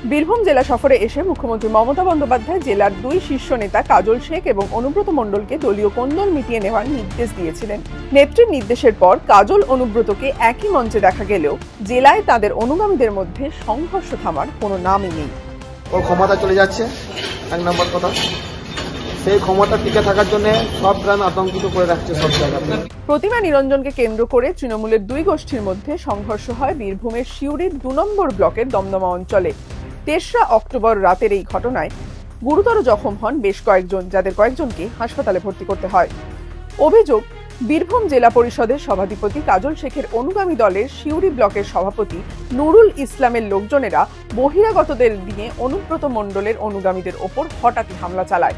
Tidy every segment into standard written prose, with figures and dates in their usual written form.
বীরভূম জেলা সফরে এসে মুখ্যমন্ত্রী মমতা বন্দ্যোপাধ্যায় জেলার দুই শীর্ষ নেতা কাজল শেখ এবং অনুব্রত মণ্ডলকে দলীয় কোন্দল মিটিয়ে নেওয়ার নির্দেশ দিয়েছিলেন। নেত্রীর নির্দেশের পর কাজল অনুব্রতকে একই মঞ্চে দেখা গেলেও জেলায় তাদের অনুগামীদের মধ্যে সংঘর্ষ থামার কোনো নামই নেই। ওর ক্ষমতা চলে যাচ্ছে, এক নম্বর কথা। সেই ক্ষমতা টিকে থাকার জন্য সব গ্রাম আতঙ্কিত করে রাখছে সব জায়গাতে। প্রতিমা নিরঞ্জনকে কেন্দ্র করে তৃণমূলের দুই গোষ্ঠীর মধ্যে সংঘর্ষ হয় বীরভূমের সিউড়ির ২ নম্বর ব্লকের দমদমা অঞ্চলে। ৩রা অক্টোবর রাতের এই ঘটনায় গুরুতর জখম হন বেশ কয়েকজন, যাদের কয়েকজনকে হাসপাতালে ভর্তি করতে হয়। অভিযোগ, বীরভূম জেলা পরিষদের সভাধিপতি কাজল শেখের অনুগামী দলের সিউড়ি ব্লকের সভাপতি নুরুল ইসলামের লোকজনেরা বহিরাগতদের নিয়ে অনুব্রত মণ্ডলের অনুগামীদের ওপর হঠাৎই হামলা চালায়।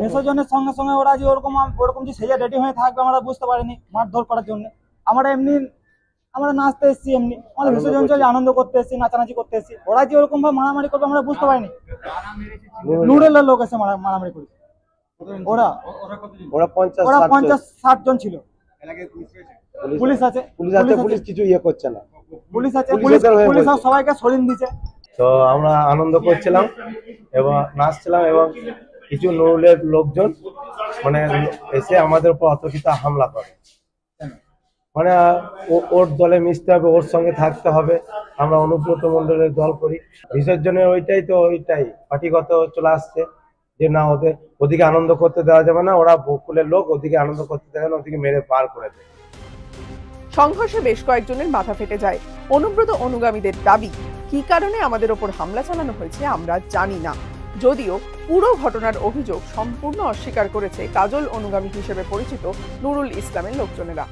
বিসর্জনের সঙ্গে সঙ্গে ওরা যে ওরকম যে সেজে রেডি হয়ে থাকবে আমরা বুঝতে পারিনি, মারধর করার জন্য। আমরা নাচতে এসেছি, এমনি আমাদের বিসর্জন চলে আনন্দ করতে এসেছি, নাচানাচি করতে এসেছি। ওরা যে ওরকম ভাবে মারামারি করবে আমরা বুঝতে পারিনি। নুরেলের লোক এসে মারামারি করেছে। ওরা 50-60 জন ছিল। পুলিশ আছে, পুলিশ কিছু ইয়ে করছে না। পুলিশ সবাইকে সরিয়ে দিচ্ছে। তো আমরা আনন্দ করছিলাম এবং নাচছিলাম এবং কিছু নুরুলের লোকজন মানে এসে আমাদের উপর অতর্কিত হামলা করে। মানে ওর দলে মিশতে হবে, ওর সঙ্গে থাকতে হবে। আমরা অনুব্রত মণ্ডলের দল করি। বিসর্জনের ওইটাই পার্টিগত চলে আসছে যে না, ওদিকে আনন্দ করতে দেওয়া যাবে না, ওরা বকুলের লোক, ওদিকে আনন্দ করতে দেবে না, ওদিকে মেরে পার করে দেয়। সংঘর্ষে বেশ কয়েকজনের মাথা ফেটে যায়। অনুব্রত অনুগামীদের দাবি, কি কারণে আমাদের ওপর হামলা চালানো হয়েছে আমরা জানি না। যদিও পুরো ঘটনার অভিযোগ সম্পূর্ণ অস্বীকার করেছে কাজল অনুগামী হিসেবে পরিচিত নুরুল ইসলামের লোকজনেরা।